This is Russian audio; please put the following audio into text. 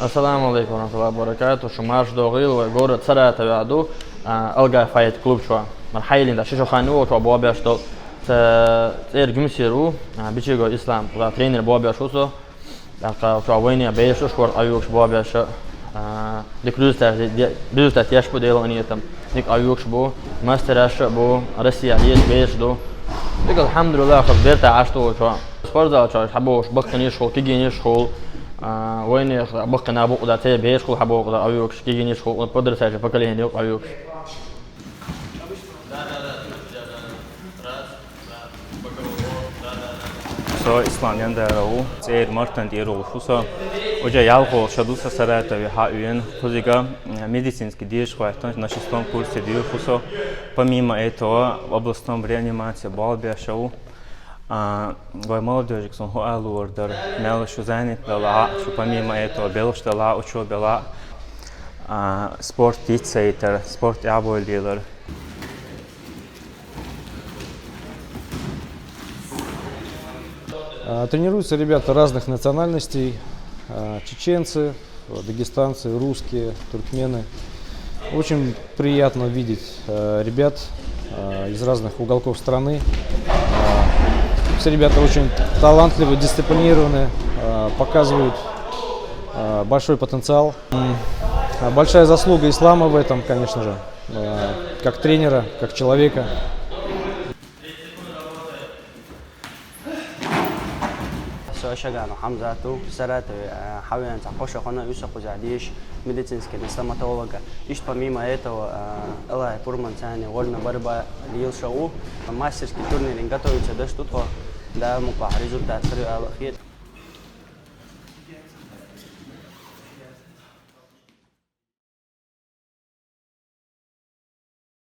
Ассаламу алейкум ورحمة баракату. Шумаш Догил, город Саратов, Аду, Алга файт клуб шо. Мархайлин да шишо хану, шо бобя что. Гюмсиру, бичего ислам. Да тренер бобя шо. Да шо войне бейшо шпорт аюк бобя шо. Результат яш подел они там. Ник аюк шо, мастер аш бо, Россия есть бейш до. Ник алхамдулилlah خبرت عشتو شو. спортзал شو حبوش بقني شو كيجيني شو. وين بقنا أبوك ده تي بيش خو حبوك ده أيوكش كيجينيش خو بدرس هذا فكلين يوك أيوكش. İslam yandarı zeyr martan diyeru husa oca yalgo şadusa sarata ve haüyen kuziga медицинский диеш хватан на шестом курсе дию husa. Помимо этого в областном реанимации балбяшау Гой молодежик сон хуалу ордер мел шо занят бела шо помимо этого бел что ла учо бела спорт тицейтер спорт ябойлилер. Тренируются ребята разных национальностей, чеченцы, дагестанцы, русские, туркмены. Очень приятно видеть ребят из разных уголков страны. Все ребята очень талантливые, дисциплинированные, показывают большой потенциал. Большая заслуга ислама в этом, конечно же, как тренера, как человека. شجعنا حمزة سرات حاولنا نتحوش خنا يوسف وزعديش медицинский стоматолога и помимо этого Элай Пурмансани вольно борьба Лил Шоу мастерский турнир готовится до что-то да муках результат